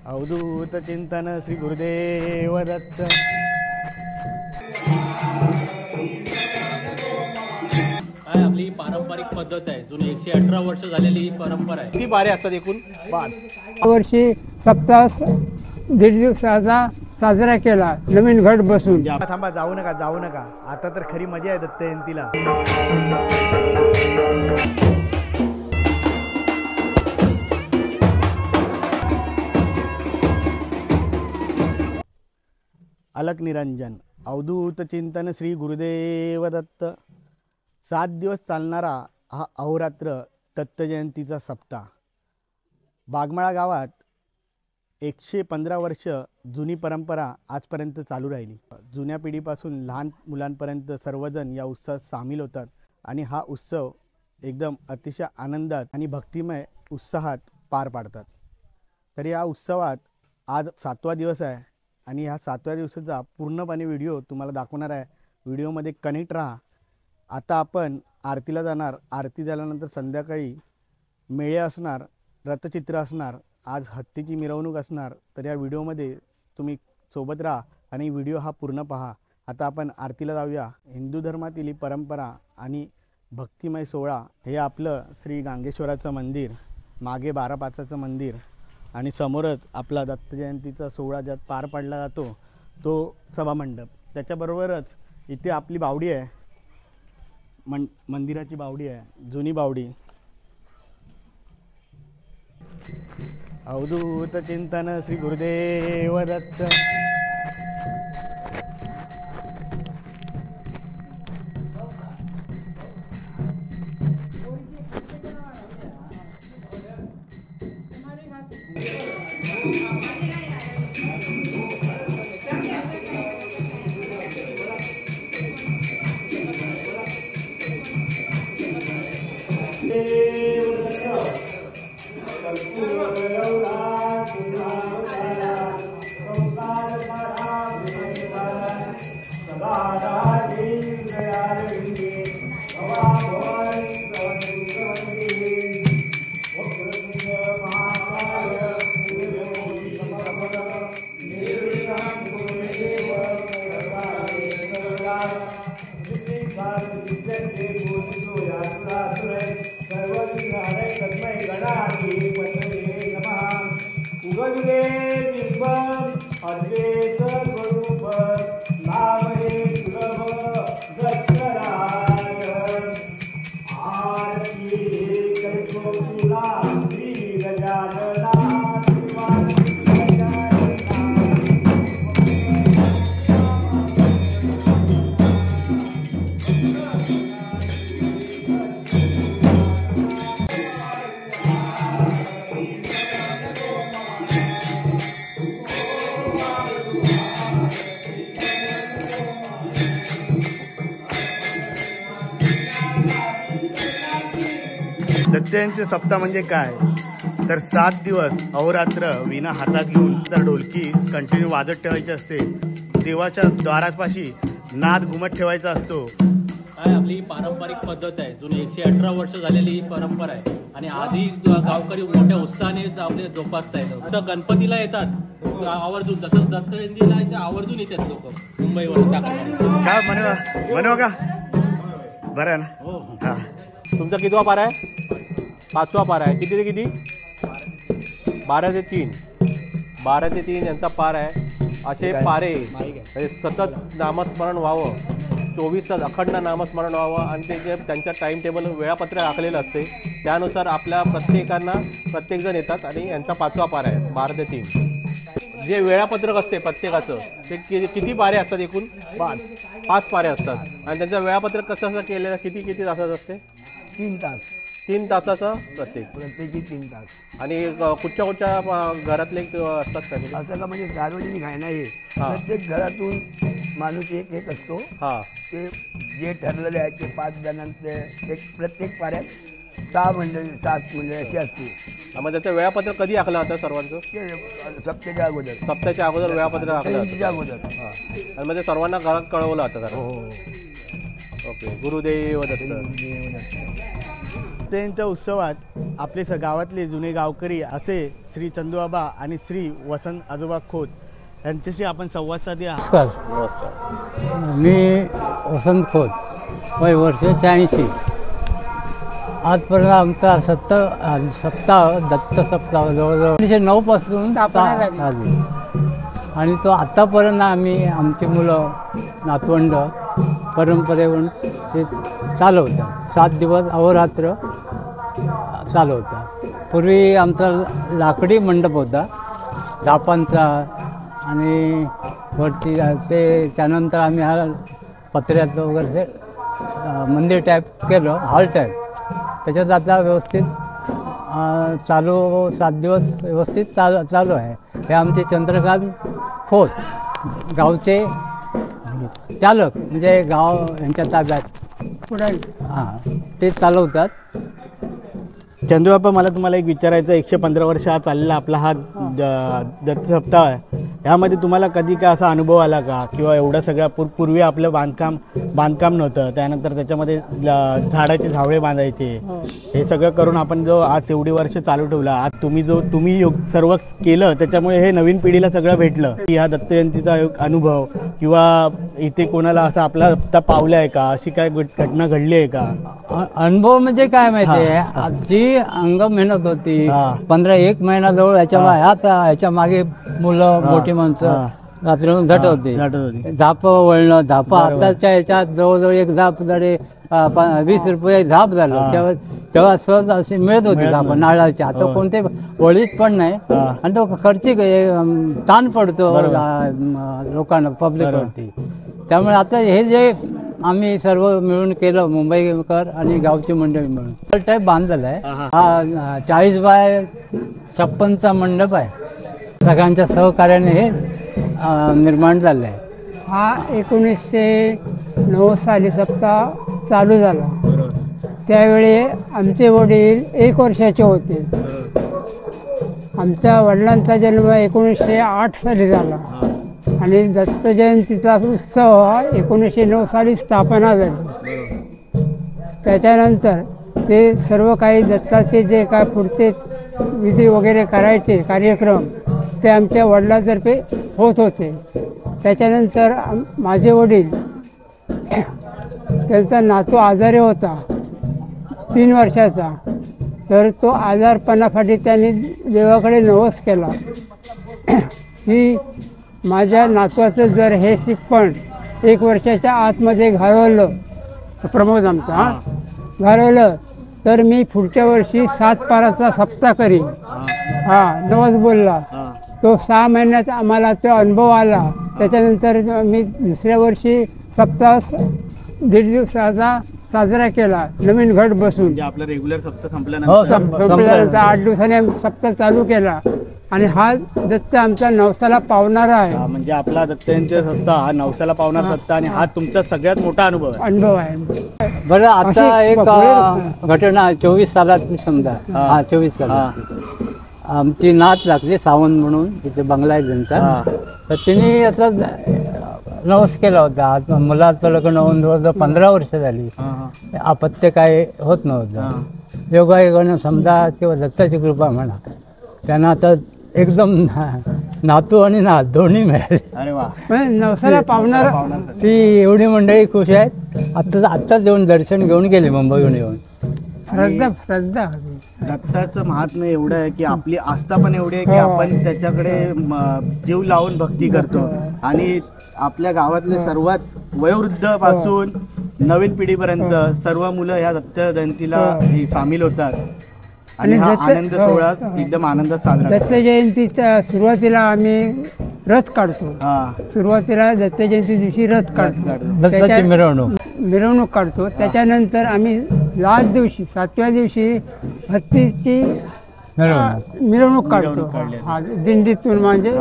अवधूत चिंतन श्री गुरुदेव दत्त। काय आपली पारंपरिक पद्धत आहे, जुनी 118 वर्ष झालेली ही परंपरा आहे। किती बारे असतात एकूण? 5 वर्षी सप्ताह दीड दिवसाचा साजरा केला नवीन घट बसून। थांबा, जाऊ नका आता तर खरी मजा आहे दत्त जयंतीला। अलक निरंजन अवधूत चिंतन श्री गुरुदेव दत्त। 7 दिवस चालणारा हा अहोरात्र दत्त जयंतीचा सप्ताह बागमाळा गावात 115 वर्ष जुनी परंपरा आजपर्यंत चालू राहिली। जुन्या पिढीपासून लहान मुलांपर्यंत सर्वजण या उत्सवात सामील होतात आणि हा उत्सव एकदम अतिशय आनंदात आणि भक्तिमय उत्साहात पार पाडतात। तर या उत्सवात आज 7वा दिवस आहे आणि ह्या 7व्या दिवसाचा पूर्णपणे व्हिडिओ तुम्हाला दाखवणार आहे। व्हिडिओमध्ये कनेक्ट राहा। आता आपण आरतीला जाणार। आरती झाल्यानंतर संध्याकाळी मेळे असणार, रथचित्र असणार, आज हत्तीची मिरवणूक असणार। तर या व्हिडिओमध्ये तुम्ही सोबत राहा आणि व्हिडिओ हा पूर्ण पहा। आता आपण आरतीला जाऊया। हिंदू धर्मातील ही परंपरा आणि भक्तिमय सोहळा हे आपलं श्री गांगेश्वराचं मंदिर, मागे 12 मंदिर आणि समोरच आपला दत्त जयंतीचा सोहळा ज्यात पार पाडला जातो तो सभामंडप। त्याच्याबरोबरच इथे आपली बावडी आहे, मंदिराची बावडी आहे, जुनी बावडी। अवधूत चिंतन श्री गुरुदेव दत्त। दत्त जयंती सप्ताह म्हणजे काय तर 7 दिवस अहोरात्र विना हातात घेऊन तर ढोलकी कंटिन्यू वाजत ठेवायची असते। देवाच्या दारापाशी नाद घुमत ठेवायचा असतो। काय आपली पारंपरिक पद्धत आहे, जुनी 118 वर्ष झालेली ही परंपरा आहे आणि आजही गावकरी मोठ्या उत्साहाने आपले जोपासतायत। जसं गणपतीला येतात आवर्जून, तसं दत्त जयंतीला आवर्जून येतात लोक मुंबईवर चाकरमानी। काय म्हणू का बरं आहे ना? हो हा, तुमचा कितवा पारा आहे? 5वा पारा आहे। किती ते किती? 12 ते 3। 12 ते 3 यांचा पार आहे। असे पारे सतत नामस्मरण व्हावं, 24 तास अखंड नामस्मरण व्हावं आणि ते जे त्यांच्या टाईम टेबल वेळापत्रक आखलेलं असते त्यानुसार आपल्या प्रत्येकजण येतात आणि यांचा 5वा पारा आहे 12 ते 3। जे वेळापत्रक असते प्रत्येकाचं ते किती पारे असतात एकूण? 5 पारे असतात आणि त्यांचं वेळापत्रक कसं केलेलं किती तासाचं असते? 3 तास। 3 तासाचं प्रत्येकी 3 तास। आणि कुठच्या घरातले असतात का? असं का म्हणजे सार्वजनिक आहे नाही, प्रत्येक घरातून माणूस एक असतो। हां, ते जे ठरलेले आहे ते 5 जणांचे एक प्रत्येक पाऱ्यात 6 मंडळी 7 मंडळी अशी असते। मग त्याचं वेळापत्रक कधी आखलं होतं सर्वांचं? ते सप्त्याच्या अगोदर वेळापत्रक आखलं होतं। अगोदर आणि म्हणजे सर्वांना घरात कळवलं होतं. हो। ओके, गुरुदेव दत्त। गुरुदेव दत्त। दत्तजयंतीच्या उत्सवात आपले गावातले जुने गावकरी असे श्री चंदूबाबा आणि श्री वसंत आजोबा खोत यांच्याशी आपण संवाद साधूया. नमस्कार. मी वसंत खोत, वय वर्ष 86. आजपर्यंत आमचा सप्ताह दत्त सप्ताह जवळजवळ 1909 पासून झाली आणि तो आत्तापर्यंत आम्ही आमची मुलं नातवंड परंपरेवरून ते चालवतात. 7 दिवस अहोरात्र चालवतात. पूर्वी आमचा लाकडी मंडप होता झापांचा आणि वरती ते त्यानंतर आम्ही हा पत्र्याचं वगैरे ते मंदिर टाईप केलं, हॉल टाईप. त्याच्यात आता व्यवस्थित चालू 7 दिवस व्यवस्थित चालू आहे. हे आमचे चंद्रकांत खोत गावचे चालक म्हणजे गाव यांच्या ताब्यात पुढे ते चालवतात. चंदूबाबा, मला तुम्हाला एक विचारायचं, 115 वर्ष हा चाललेला आपला हा दत्त सप्ताह आहे, ह्यामध्ये तुम्हाला कधी काय असा अनुभव आला का? किंवा एवढं सगळ्या पूर्वी आपलं बांधकाम नव्हतं, त्यानंतर त्याच्यामध्ये झाडाचे झावळे बांधायचे, हे सगळं करून आपण जो आज एवढी वर्ष चालू ठेवला, आज तुम्ही सर्व केलं, त्याच्यामुळे हे नवीन पिढीला सगळं भेटलं. ह्या दत्त जयंतीचा अनुभव किंवा इथे कोणाला असा आपला सप्ताह पावला आहे का? अशी काय घटना घडली आहे का? अनुभव म्हणजे काय माहिती आहे, जी अंग मेहनत होती 15-1 महिना जवळ ह्याच्या मागे मुलं मोठी माणसं रात्रीहून झट होती. झाप वळणं, झाप आताच्या ह्याच्यात जवळजवळ एक झाप जरी 20 रुपये झाप झालं तेव्हा सहज अशी मिळत होती झाप नारळाची. आता कोणते वळीत पण नाही आणि तो खर्चिक ताण पडतो लोकांना, पब्लिकवरती. त्यामुळे आता हे जे आम्ही सर्व मिळून केलं, मुंबईकर आणि गावची मंडळी मिळून टाईप बांधलेला आहे. हा 40 बाय 56चा मंडप आहे. सगळ्यांच्या सहकार्याने हे निर्माण झालं आहे. हा 1909 साली सप्ताह चालू झाला. त्यावेळी आमचे वडील 1 वर्षाचे होते. आमच्या वडिलांचा जन्म 1908 साली झाला आणि दत्त जयंतीचा उत्सव हा 1909 साली स्थापना झाली. त्याच्यानंतर ते सर्व काही दत्ताचे जे काय पुढचे विधी वगैरे करायचे कार्यक्रम ते आमच्या वडिलांतर्फे होत होते. त्याच्यानंतर माझे वडील, त्यांचा नातू आजारी होता 3 वर्षाचा, तर तो आजारपणासाठी त्यांनी देवाकडे नवस केला की माझ्या नातवाचं जर हे शिकपण 1 वर्षाच्या आतमध्ये घालवलं, प्रमोद आमचा घालवलं, तर मी पुढच्या वर्षी 7 पाराचा सप्ताह करीन. नवस बोलला. तो 6 महिन्यात आम्हाला तो अनुभव आला. त्याच्यानंतर मी दुसऱ्या वर्षी सप्ताह 1.5 दिवसाचा साजरा केला, नवीन घट बसून. आपलं रेग्युलर सप्ताह संपल्यानंतर 8 दिवसांनी आम्ही सप्ताह चालू केला आणि हा दत्त आमचा नवसाला पावणारा आहे. म्हणजे आपला दत्त जयंतीचा सप्ताह हा नवसाला पावणारा सप्ताह आणि हा तुमचा सगळ्यात मोठा अनुभव आहे. बरं, आता एक घटना 24 सालातली समजा. 24 सालातली आमची नात लागली सावंत म्हणून, तिथे बंगला आहे त्यांचा. तर तिने असं नवस केला होता. मुलाचं लग्न होऊन जवळजवळ 15 वर्ष झाली. अपत्य काय होत नव्हतं. योगायोगानं समजा किंवा दत्ताची कृपा म्हणा, त्यांना आता एकदम नातू आणि नात दोन्ही मिळाले. अरे वा. नवसाला पावणार ती एवढी मंडळी खुश आहेत. आत्ताच येऊन दर्शन घेऊन गेले मुंबईहून येऊन. श्रद्धा दत्ताचं महात्म्य एवढं आहे की आपली आस्था पण एवढी आहे की आपण त्याच्याकडे जीव लावून भक्ती करतो. आणि आपल्या गावातले सर्वात वयोवृद्ध पासून नवीन पिढीपर्यंत सर्व मुलं ह्या दत्त जयंतीला सामील होतात आणि हा आनंद सोहळा एकदम आनंदात साजरा. दत्त जयंतीच्या सुरुवातीला आम्ही रथ काढतो. सुरुवातीला दत्त जयंती दिवशी रथ काढतो, दत्ताची मिरवणूक काढतो. त्याच्यानंतर आम्ही लास्ट दिवशी 7व्या दिवशी हत्तीची मिरवणूक काढतो. दिंडीतून, म्हणजे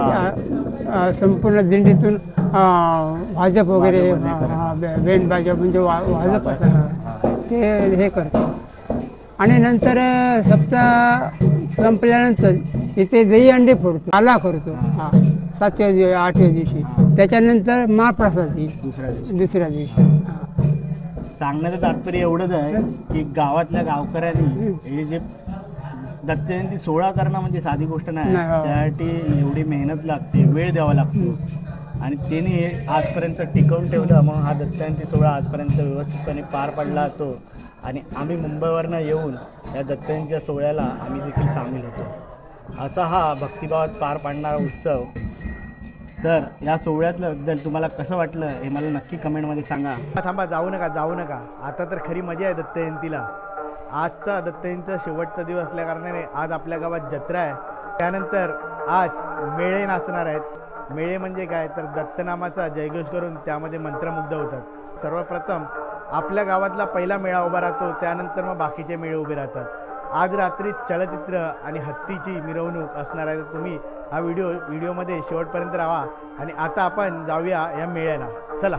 संपूर्ण दिंडीतून भाजप वगैरे बँड भाजप म्हणजे भाजप ते हे करतो. आणि नंतर सप्ताह संपल्यानंतर इथे दही अंडे फोडतो, आला करतो 7व्या दिवशी 8व्या दिवशी. त्याच्यानंतर महाप्रसाद दुसऱ्या दिवशी. सांगण्याचं तात्पर्य एवढंच आहे की गावातल्या गावकऱ्यांनी हे जे दत्त जयंती सोहळा करणं म्हणजे साधी गोष्ट नाही. नाही, हो. त्यासाठी एवढी मेहनत लागते, वेळ द्यावा लागतो आणि त्यांनी हे आजपर्यंत टिकवून ठेवलं म्हणून हा दत्त जयंती सोहळा आजपर्यंत व्यवस्थितपणे पार पडला होतो. आणि आम्ही मुंबईवरनं येऊन या दत्त जयंतीच्या सोहळ्याला आम्ही देखील सामील होतो. असा हा भक्तिभावात पार पाडणारा उत्सव. तर या सोहळ्यातलं बद्दल तुम्हाला कसं वाटलं हे मला नक्की कमेंटमध्ये सांगा. थांबा, जाऊ नका. आता तर खरी मजा आहे दत्त जयंतीला. आजचा दत्त जयंतीचा शेवटचा दिवस असल्या कारणाने आज आपल्या गावात जत्रा आहे. त्यानंतर आज मेळे नाचणार आहेत. मेळे म्हणजे काय तर दत्तनामाचा जयघोष करून त्यामध्ये मंत्रमुग्ध होतात. सर्वप्रथम आपल्या गावातला पहिला मेळा उभा राहतो, त्यानंतर मग बाकीचे मेळे उभे राहतात. आज रात्री चलचित्र आणि हत्तीची मिरवणूक असणार आहे. तर तुम्ही हा व्हिडिओमध्ये शेवटपर्यंत राहा. आणि आता आपण जाऊया या मेळ्याला. चला.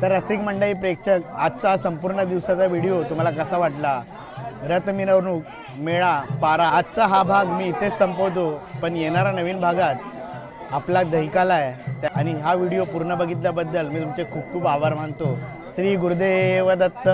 तर रसिक मंडळी प्रेक्षक, आजचा हा संपूर्ण दिवसाचा व्हिडिओ तुम्हाला कसा वाटला? रथ मिरवणूक, मेळा, पारा, आजचा हा भाग मी इथेच संपवतो. पण येणारा नवीन भागात आपला दहिकाला आहे आणि हा व्हिडिओ पूर्ण बघितल्याबद्दल मी तुमचे खूप खूप आभार मानतो. श्री गुरुदेव दत्त.